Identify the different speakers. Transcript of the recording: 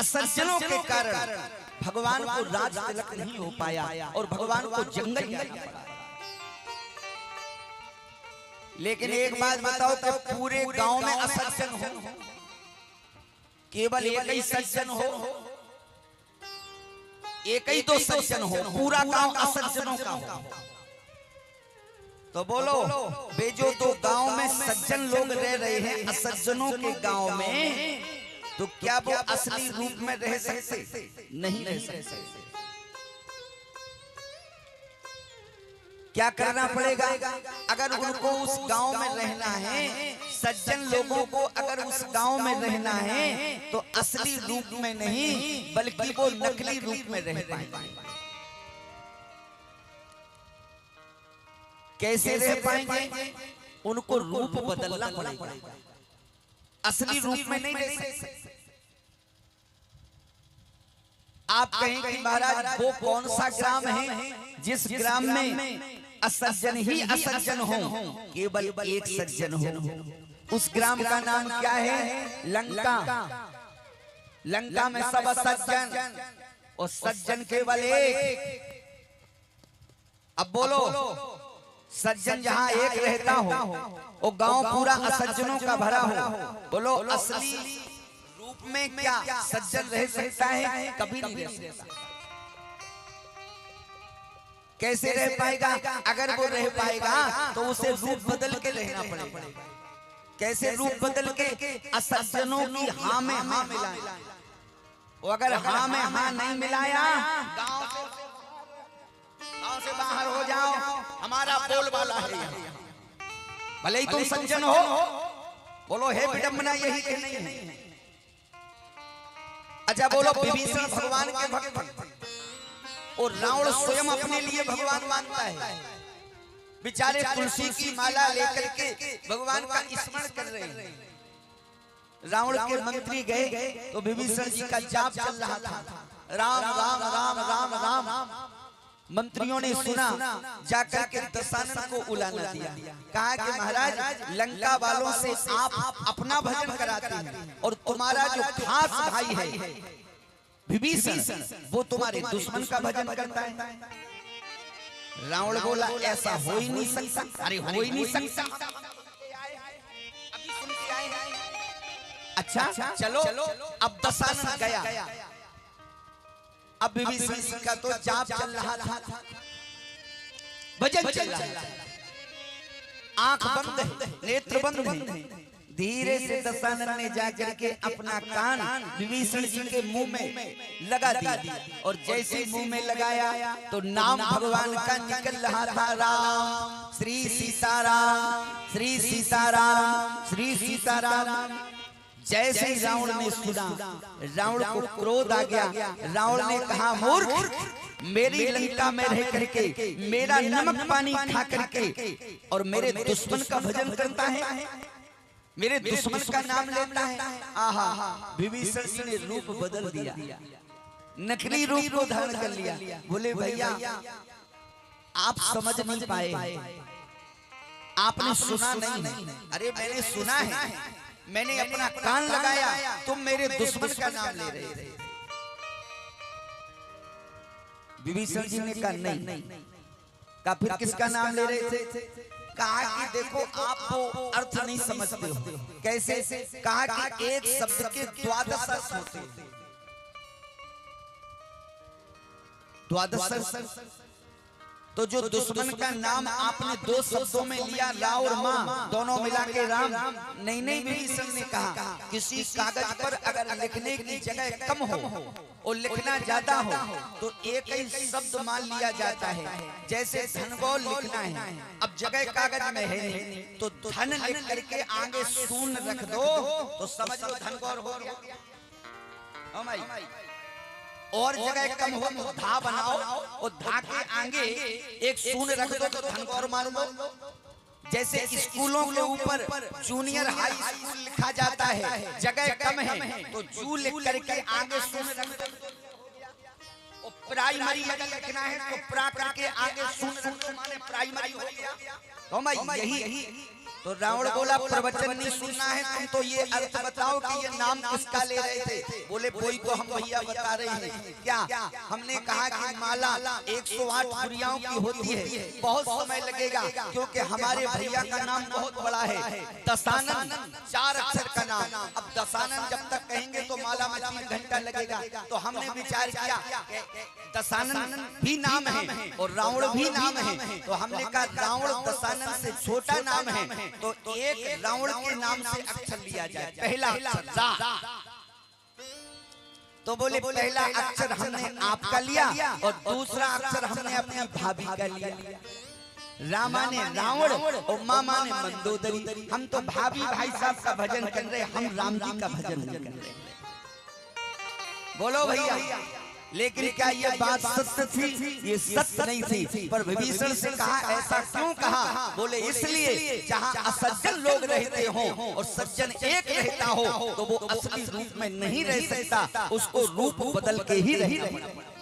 Speaker 1: असज्जनों के कारण भगवान को राज तिलक नहीं हो पाया और भगवान को जंगल जाना पड़ा। लेकिन एक बात बताओ कि पूरे गांव में असज्जन हो, केवल एक ही सज्जन हो, एक ही तो सज्जन हो, पूरा गांव असज्जनों का हो, तो बोलो बेजो तो गांव में सज्जन लोग रह रहे हैं असज्जनों के गांव में, तो क्या वो असली रूप में रह सकते? नहीं रह सकते। क्या करना पड़ेगा? अगर उनको उस गांव में रहना है, सज्जन लोगों को अगर उस गांव में रहना है, तो असली रूप में नहीं बल्कि वो नकली रूप में रह पाएंगे। कैसे रह पाएंगे? उनको रूप बदलना पड़ेगा, असली रूप में नहीं रह सकते। आप कहें कि महाराज वो कौन सा ग्राम है जिस ग्राम में असज्जन ही असज्जन हो, केवल एक सज्जन हो? उस ग्राम का नाम क्या है? लंका। लंका में सब असज्जन और सज्जन केवल एक। अब बोलो सज्जन जहां एक रहता हो वो गांव पूरा असज्जनों का भरा हो, बोलो असली रूप में क्या सज्जन रह सकता है? कभी नहीं रह सकता। कैसे रह पाएगा? अगर वो रह पाएगा तो उसे रूप बदल के रहना पड़ेगा। कैसे रूप बदल के? असज्जनों की हाँ में हाँ मिलाए। वो अगर हाँ में हाँ नहीं मिलाया, गांव से बाहर हो जाओ, हमारा बोल वाला है। भले ही तुम सज्जन हो, बोलो हे विडंबना यही कि नहीं है? अच्छा बोलो विभीषण भगवान के भक्त और रावण स्वयं अपने लिए भगवान मानता है। बेचारे तुलसी की माला लेकर के भगवान का स्मरण कर रहे हैं। रावण के मंत्री गए तो विभीषण जी का जाप चल रहा था, राम राम राम राम राम। मंत्रियों ने सुना, जाकर के दशानन को उलाना दिया। कहा कि महाराज लंका वालों से आप अपना भजन कराते हैं और तुम्हारा जो खास भाई है विभीषण वो तुम्हारे दुश्मन का भजन करता है। रावण बोला ऐसा हो ही नहीं सकता। अरे हो ही नहीं सकता। अभी सुन के आए हैं। अच्छा चलो अब दशानन गया। अब विभीषण जी का तो जाप चल रहा था, भजन चल रहा है, आंख बंद है, नेत्र बंद है। धीरे से दशानन ने जाकर के अपना कान विभीषण जी के मुंह में लगा दिया और जैसे मुंह में लगाया तो नाम भगवान का निकल रहा था, राम श्री सीताराम श्री सीताराम श्री सीताराम। जैसे ही रावण ने सुना, रावण को क्रोध आ गया। रावण ने कहा मूर्ख, मेरी लंका में रह करके मेरा नमक पानी खा करके और मेरे दुश्मन का भजन करता है, मेरे दुश्मन का नाम लेता है। आहा, विभीषण जी ने रूप बदल दिया, नकली रूप को धारण कर लिया। बोले भैया आप समझ नहीं पाए, आपने सुना नहीं। अरे मैंने सुना है, मैंने अपना कान लगाया, तुम मेरे दुश्मन का नाम ले रहे थे। विभीषण जी ने कहा नहीं। कहा फिर किसका नाम ले रहे थे? कहा कि देखो आप वो अर्थ नहीं समझते हो। कैसे? कहा कि एक शब्द के 12 अर्थ होते हैं। 12 अर्थ। तो जो दुश्मन का नाम आपने 2 शब्दों में लिया, रा और माँ दोनों मिला के राम। नहीं विभीषण ने कहा किसी कागज पर अगर लिखने की जगह कम हो और लिखना ज्यादा हो तो एक ही शब्द मान लिया जाता है। जैसे धनगौल लिखना है, अब जगह कागज में है नहीं तो धन लिख करके आगे शून्य रख दो तो समझ लो धनगौल हो गया। और जगह कम हो तो धा बनाओ और धा के आगे एक शून्य रख दो तो धनगौर मान लो। जैसे स्कूलों के ऊपर जूनियर हाई स्कूल लिखा जाता है, जगह कम है तो जू लिख करके आगे शून्य रख दो। और प्राइमरी अगर लिखना है तो प्रा करके आगे शून्य रख दो, माने प्राइमरी हो गया। तो मैं यही तो रावण बोला प्रवचन नहीं सुनना है तुम तो ये अर्थ बताओ कि ये नाम किसका ले रहे थे। बोले कोई तो हम भैया बता रहे हैं। क्या? हमने कहा कि माला 108 क्रियाओं की होती है, बहुत समय लगेगा क्योंकि हमारे भैया का नाम बहुत बड़ा है, दशानन 4 अक्षर का नाम। अब दशानन जब तक कहेंगे तो माला में 3 घंटा लगेगा। तो हमने विचार किया दशानन भी नाम है और रावण भी नाम है, तो हमने कहा रावण दशानन से छोटा नाम है तो एक रावण के नाम से अक्षर लिया जाए, पहला अक्षर रा। तो बोले पहला अक्षर हमने आपका लिया और दूसरा अक्षर हमने अपनी भाभी का लिया। रामा ने रावण और मामा ने मंदोदरी। हम तो भाभी भाई साहब का भजन कर रहे, हम राम जी का भजन कर रहे। बोलो भैया, लेकिन क्या ये बात सत्य थी? ये सत्य नहीं थी। पर विभीषण से कहा ऐसा क्यों कहा? बोले इसलिए जहाँ असज्जन लोग रहते हो और सज्जन एक रहता हो तो वो असली रूप में नहीं रह सकता, उसको रूप बदल के ही रहना पड़ता।